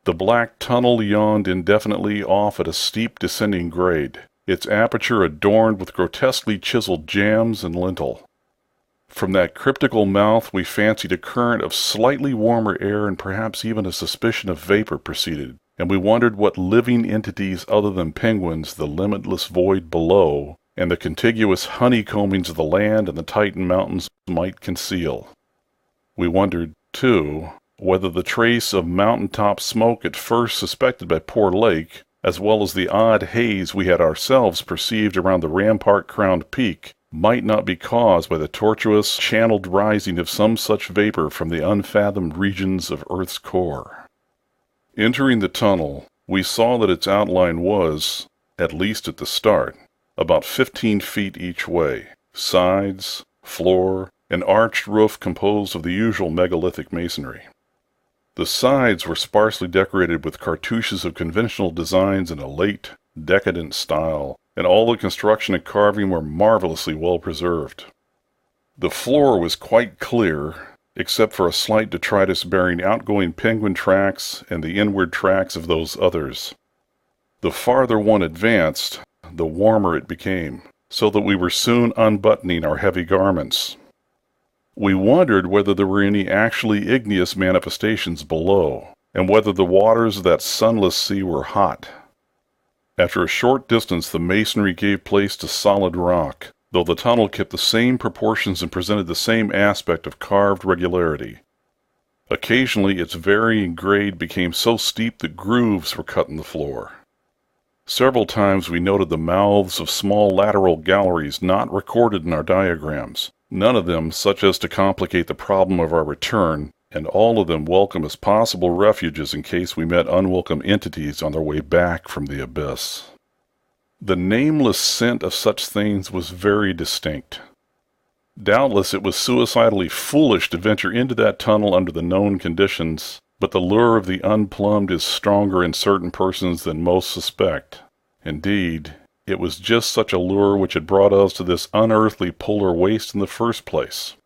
The black tunnel yawned indefinitely off at a steep descending grade, its aperture adorned with grotesquely chiseled jambs and lintel. From that cryptical mouth we fancied a current of slightly warmer air and perhaps even a suspicion of vapor proceeded, and we wondered what living entities other than penguins the limitless void below and the contiguous honeycombings of the land and the Titan mountains might conceal. We wondered, too, whether the trace of mountaintop smoke at first suspected by poor Lake, as well as the odd haze we had ourselves perceived around the rampart-crowned peak, might not be caused by the tortuous, channeled rising of some such vapor from the unfathomed regions of Earth's core. Entering the tunnel, we saw that its outline was, at least at the start, about 15 feet each way, sides, floor, and arched roof composed of the usual megalithic masonry. The sides were sparsely decorated with cartouches of conventional designs in a late, decadent style, and all the construction and carving were marvelously well preserved. The floor was quite clear, except for a slight detritus bearing outgoing penguin tracks and the inward tracks of those others. The farther one advanced, the warmer it became, so that we were soon unbuttoning our heavy garments. We wondered whether there were any actually igneous manifestations below, and whether the waters of that sunless sea were hot. After a short distance the masonry gave place to solid rock, though the tunnel kept the same proportions and presented the same aspect of carved regularity. Occasionally its varying grade became so steep that grooves were cut in the floor. Several times we noted the mouths of small lateral galleries not recorded in our diagrams, none of them such as to complicate the problem of our return, and all of them welcome as possible refuges in case we met unwelcome entities on their way back from the abyss. The nameless scent of such things was very distinct. Doubtless it was suicidally foolish to venture into that tunnel under the known conditions, but the lure of the unplumbed is stronger in certain persons than most suspect. Indeed, it was just such a lure which had brought us to this unearthly polar waste in the first place.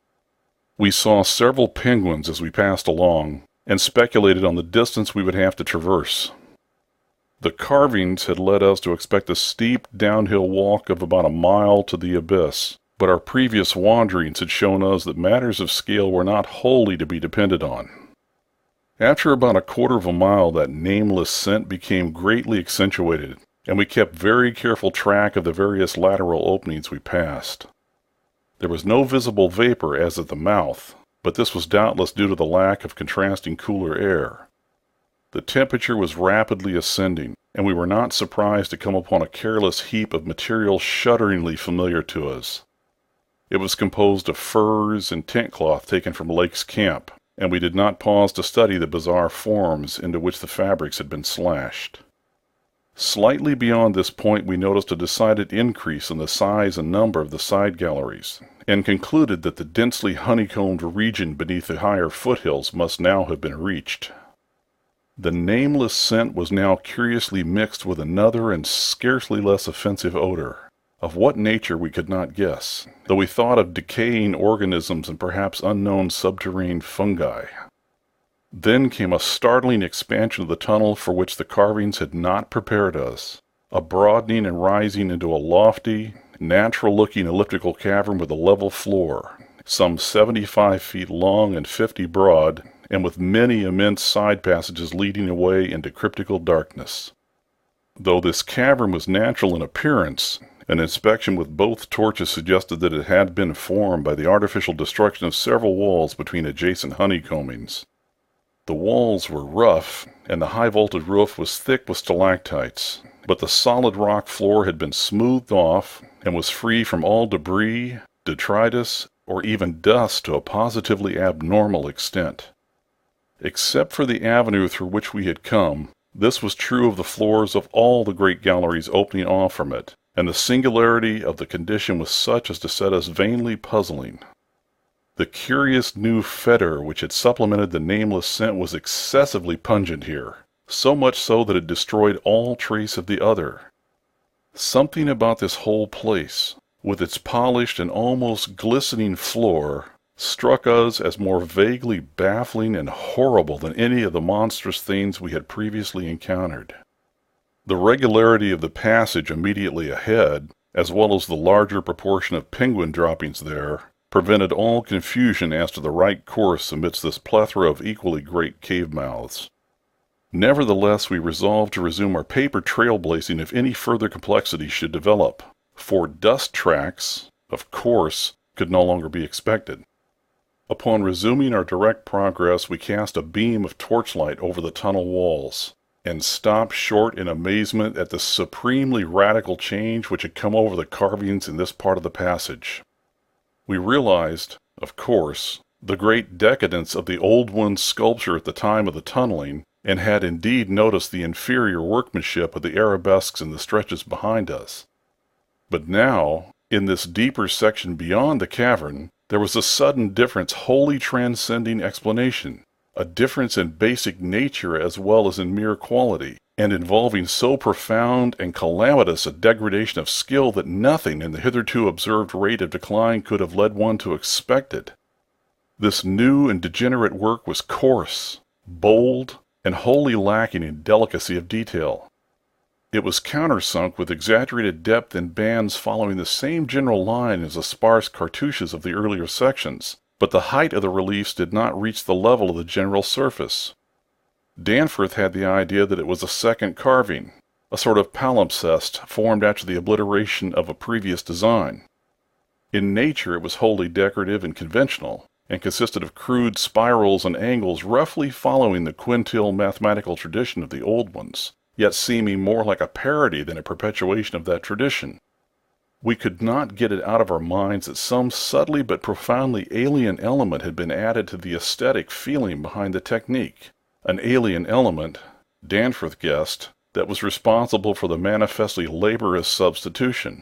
We saw several penguins as we passed along, and speculated on the distance we would have to traverse. The carvings had led us to expect a steep downhill walk of about a mile to the abyss, but our previous wanderings had shown us that matters of scale were not wholly to be depended on. After about a quarter of a mile that nameless scent became greatly accentuated, and we kept very careful track of the various lateral openings we passed. There was no visible vapor as at the mouth, but this was doubtless due to the lack of contrasting cooler air. The temperature was rapidly ascending, and we were not surprised to come upon a careless heap of material shudderingly familiar to us. It was composed of furs and tent cloth taken from Lake's camp, and we did not pause to study the bizarre forms into which the fabrics had been slashed. Slightly beyond this point we noticed a decided increase in the size and number of the side galleries, and concluded that the densely honeycombed region beneath the higher foothills must now have been reached. The nameless scent was now curiously mixed with another and scarcely less offensive odor, of what nature we could not guess, though we thought of decaying organisms and perhaps unknown subterranean fungi. Then came a startling expansion of the tunnel for which the carvings had not prepared us, a broadening and rising into a lofty, natural-looking elliptical cavern with a level floor, some 75 feet long and 50 broad, and with many immense side passages leading away into cryptical darkness. Though this cavern was natural in appearance, an inspection with both torches suggested that it had been formed by the artificial destruction of several walls between adjacent honeycombings. The walls were rough, and the high-vaulted roof was thick with stalactites, but the solid rock floor had been smoothed off and was free from all debris, detritus, or even dust to a positively abnormal extent. Except for the avenue through which we had come, this was true of the floors of all the great galleries opening off from it, and the singularity of the condition was such as to set us vainly puzzling. The curious new fetor which had supplemented the nameless scent was excessively pungent here, so much so that it destroyed all trace of the other. Something about this whole place, with its polished and almost glistening floor, struck us as more vaguely baffling and horrible than any of the monstrous things we had previously encountered. The regularity of the passage immediately ahead, as well as the larger proportion of penguin droppings there, prevented all confusion as to the right course amidst this plethora of equally great cave mouths. Nevertheless, we resolved to resume our paper trailblazing if any further complexity should develop, for dust tracks, of course, could no longer be expected. Upon resuming our direct progress, we cast a beam of torchlight over the tunnel walls, and stopped short in amazement at the supremely radical change which had come over the carvings in this part of the passage. We realized, of course, the great decadence of the old one's sculpture at the time of the tunneling, and had indeed noticed the inferior workmanship of the arabesques in the stretches behind us. But now, in this deeper section beyond the cavern, there was a sudden difference wholly transcending explanation, a difference in basic nature as well as in mere quality, and involving so profound and calamitous a degradation of skill that nothing in the hitherto observed rate of decline could have led one to expect it. This new and degenerate work was coarse, bold, and wholly lacking in delicacy of detail. It was countersunk with exaggerated depth in bands following the same general line as the sparse cartouches of the earlier sections, but the height of the reliefs did not reach the level of the general surface. Danforth had the idea that it was a second carving, a sort of palimpsest formed after the obliteration of a previous design. In nature it was wholly decorative and conventional, and consisted of crude spirals and angles roughly following the quintile mathematical tradition of the old ones, yet seeming more like a parody than a perpetuation of that tradition. We could not get it out of our minds that some subtly but profoundly alien element had been added to the aesthetic feeling behind the technique, an alien element, Danforth guessed, that was responsible for the manifestly laborious substitution.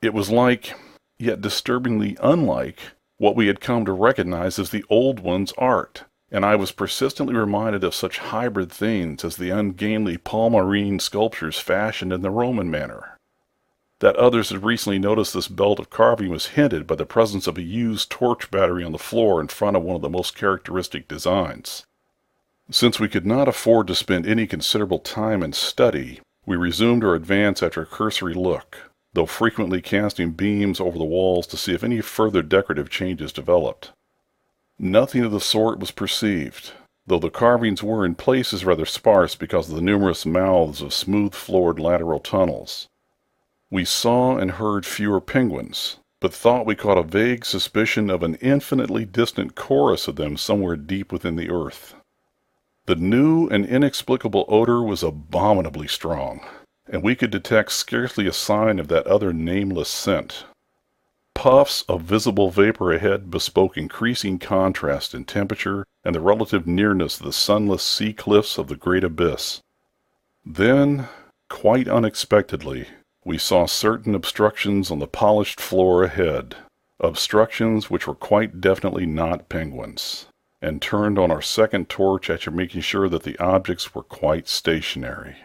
It was like, yet disturbingly unlike, what we had come to recognize as the old one's art, and I was persistently reminded of such hybrid things as the ungainly palmyrene sculptures fashioned in the Roman manner. That others had recently noticed this belt of carving was hinted by the presence of a used torch battery on the floor in front of one of the most characteristic designs. Since we could not afford to spend any considerable time in study, we resumed our advance after a cursory look, though frequently casting beams over the walls to see if any further decorative changes developed. Nothing of the sort was perceived, though the carvings were in places rather sparse because of the numerous mouths of smooth-floored lateral tunnels. We saw and heard fewer penguins, but thought we caught a vague suspicion of an infinitely distant chorus of them somewhere deep within the earth. The new and inexplicable odor was abominably strong, and we could detect scarcely a sign of that other nameless scent. Puffs of visible vapor ahead bespoke increasing contrast in temperature and the relative nearness of the sunless sea cliffs of the great abyss. Then, quite unexpectedly, we saw certain obstructions on the polished floor ahead, obstructions which were quite definitely not penguins, and turned on our second torch after making sure that the objects were quite stationary.